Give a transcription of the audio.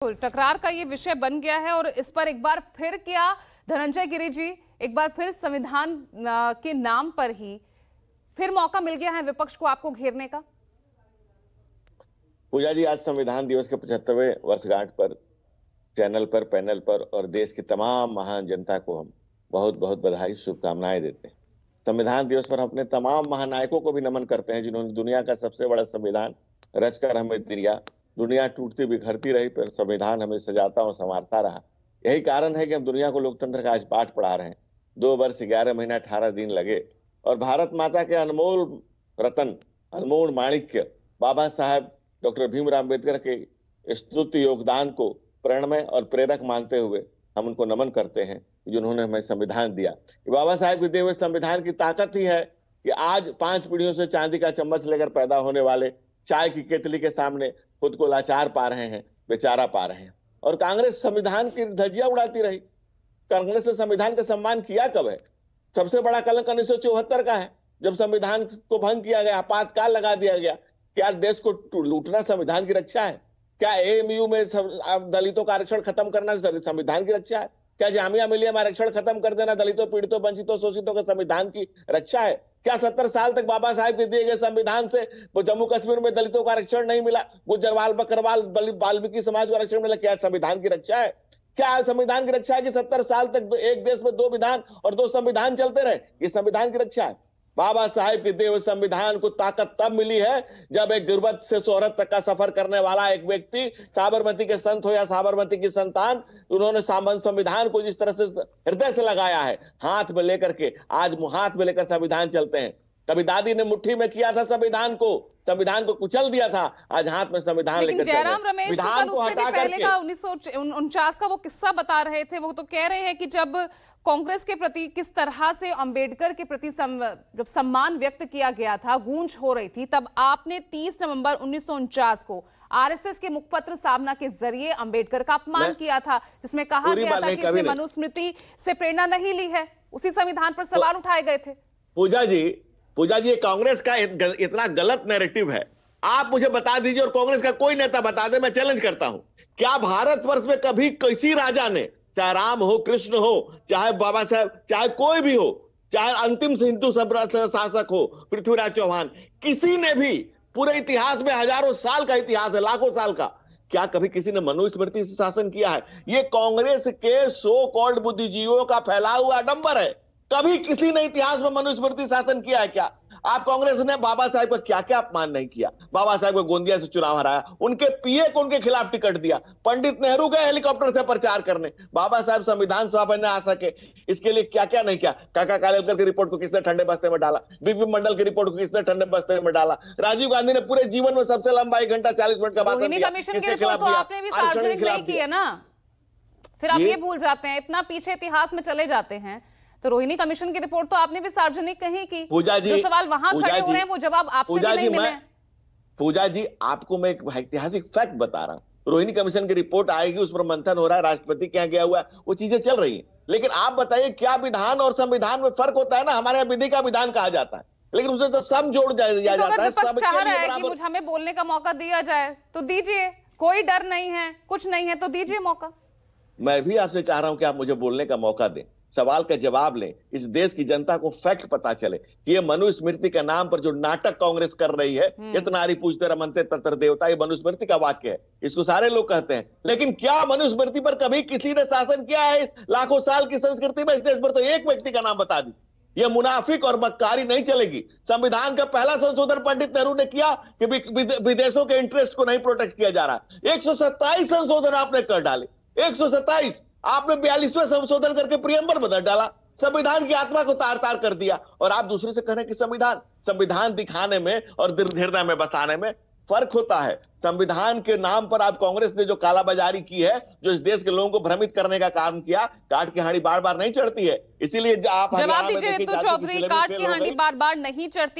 टकरार का ये विषय बन गया है और इस पर एक बार फिर क्या धनंजय गिरि जी, एक बार फिर संविधान के नाम पर ही फिर मौका मिल गया है विपक्ष को आपको घेरने का। पूजा जी, आज संविधान दिवस के 75वें वर्षगांठ पर चैनल पर, पैनल पर और देश की तमाम महान जनता को हम बहुत बहुत बधाई, शुभकामनाएं देते हैं। संविधान दिवस पर अपने तमाम महानायकों को भी नमन करते हैं जिन्होंने दुनिया का सबसे बड़ा संविधान रचकर हमें दिया। दुनिया टूटती बिखरती रही पर संविधान हमें सजाता और संवारता रहा। यही कारण है कि हम दुनिया को लोकतंत्र का आज पाठ पढ़ा रहे हैं। 2 वर्ष 11 महीना 18 दिन लगे और भारत माता के अनमोल रतन, अनमोल माणिक्य बाबा साहब डॉक्टर भीमराव अम्बेडकर के स्तुत्य योगदान को प्रेरणमय और प्रेरक मानते हुए हम उनको नमन करते हैं जिन्होंने हमें संविधान दिया। बाबा साहब के दिए हुए संविधान की ताकत ही है कि आज 5 पीढ़ियों से चांदी का चम्मच लेकर पैदा होने वाले चाय की केतली के सामने खुद को लाचार पा रहे हैं, बेचारा पा रहे हैं। और कांग्रेस संविधान की धज्जियां उड़ाती रही। कांग्रेस ने संविधान का सम्मान किया कब है? सबसे बड़ा कलंक 1974 का है, जब संविधान को भंग किया गया, आपातकाल लगा दिया गया। क्या देश को लूटना संविधान की रक्षा है? क्या एएमयू में दलितों का आरक्षण खत्म करना संविधान की रक्षा है? क्या जामिया मिलिया में आरक्षण खत्म कर देना दलितों, पीड़ितों, वंचितों, शोषितों के संविधान की रक्षा है? क्या 70 साल तक बाबा साहब के दिए गए संविधान से वो जम्मू कश्मीर में दलितों का आरक्षण नहीं मिला, गुजरवाल, बकरवाल, वाल्मीकि समाज को आरक्षण मिला? क्या संविधान की रक्षा है? क्या संविधान की रक्षा है कि 70 साल तक एक देश में 2 विधान और 2 संविधान चलते रहे? ये संविधान की रक्षा है? बाबा साहेब के दिए हुए संविधान को ताकत तब मिली है जब एक गुर्बत से शोहरत तक का सफर करने वाला एक व्यक्ति, साबरमती के संत हो या साबरमती की संतान, उन्होंने संविधान को जिस तरह से हृदय से लगाया है, हाथ में लेकर के, आज हाथ में लेकर संविधान चलते हैं। कभी दादी ने मुट्ठी में किया था संविधान को कुचल दिया था, आज हाथ में संविधान लेकर चल रहे हैं। जयराम रमेश तो कल उससे भी पहले का 1949 का वो किस्सा बता रहे थे। वो तो कह रहे हैं कि जब कांग्रेस के प्रति किस तरह से अंबेडकर के प्रति जब सम्मान व्यक्त किया गया था, गूंज हो रही थी, तब आपने 30 नवंबर 1949 को आरएसएस के मुखपत्र साधना के जरिए अंबेडकर का अपमान किया था, जिसमें कहा गया था कि इसने मनुस्मृति से प्रेरणा नहीं ली है। उसी संविधान पर सवाल उठाए गए थे। पूजा जी, कांग्रेस का इतना गलत नैरेटिव है। आप मुझे बता दीजिए और कांग्रेस का कोई नेता बता दे, मैं चैलेंज करता हूं, क्या भारतवर्ष में कभी किसी राजा ने, चाहे राम हो, कृष्ण हो, चाहे बाबा साहब, चाहे कोई भी हो, चाहे अंतिम हिंदू शासक हो पृथ्वीराज चौहान, किसी ने भी पूरे इतिहास में हजारों साल का इतिहास है, लाखों साल का, क्या कभी किसी ने मनुस्मृति से शासन किया है? ये कांग्रेस के सो कॉल्ड बुद्धिजीवियों का फैला हुआ आडंबर है। कभी किसी ने इतिहास में मनुस्मृति शासन किया है क्या? आप कांग्रेस ने बाबा साहब का क्या क्या अपमान नहीं किया? बाबा साहब को गोंदिया से चुनाव हराया, उनके पीए को उनके खिलाफ टिकट दिया, पंडित नेहरू गए हेलीकॉप्टर से प्रचार करने, बाबा साहब संविधान सभा में न आ सके, इसके लिए क्या क्या नहीं किया? काका कालेलकर की रिपोर्ट को किसने ठंडे बस्ते में डाला? बीपी मंडल की रिपोर्ट को किसने ठंडे बस्ते में डाला? राजीव गांधी ने पूरे जीवन में सबसे लंबा 1 घंटा 40 मिनट का भाषण दिया, किसके खिलाफ दिया? आपने भी सार्वजनिक नहीं किया ना, फिर आप ये भूल जाते हैं, इतना पीछे इतिहास में चले जाते हैं। तो रोहिणी कमीशन की रिपोर्ट तो आपने भी सार्वजनिक कही कि जो सवाल वहां खड़े हो रहे हैं वो जवाब आपसे भी नहीं मिले। पूजा जी, आपको मैं एक ऐतिहासिक फैक्ट बता रहा हूं। रोहिणी कमीशन की रिपोर्ट आएगी, उस पर मंथन हो रहा है, राष्ट्रपति के यहाँ गया हुआ है, वो चीजें चल रही है। लेकिन आप बताइए, क्या विधान और संविधान में फर्क होता है? ना, हमारे यहाँ विधि का विधान कहा जाता है, लेकिन उसे तो सब जोड़ दिया जाता है। सब चाह रहा है कि मुझे हमें बोलने का मौका दिया जाए तो दीजिए, कोई डर नहीं है, कुछ नहीं है तो दीजिए मौका। मैं भी आपसे चाह रहा हूं कि आप मुझे बोलने का मौका दें, सवाल का जवाब लें, इस देश की जनता को फैक्ट पता चले कि ये मनुस्मृति के नाम पर जो नाटक कांग्रेस कर रही है, इतनारी पूजते रमनते तत्र देवता, ये मनुस्मृति का वाक्य है, इसको सारे लोग कहते हैं। लेकिन क्या मनुस्मृति पर कभी किसी ने शासन किया है? लाखों साल की संस्कृति में इस देश पर तो एक व्यक्ति का नाम बता दी। ये मुनाफिक और मक्कारी नहीं चलेगी। संविधान का पहला संशोधन पंडित नेहरू ने किया कि विदेशों के इंटरेस्ट को नहीं प्रोटेक्ट किया जा रहा। 127 संशोधन आपने कर डाले, 127। आपने 42वें संशोधन करके प्रियम्बल बदल डाला, संविधान की आत्मा को तार तार कर दिया। और आप दूसरे से कह रहे हैं कि संविधान दिखाने में और हृदय में बसाने में फर्क होता है। संविधान के नाम पर आप कांग्रेस ने जो कालाबाजारी की है, जो इस देश के लोगों को भ्रमित करने का काम किया, काट की हांडी बार बार नहीं चढ़ती है। इसीलिए आप जवाब दीजिए रितु चौधरी, काट की हांडी बार बार नहीं चढ़ती।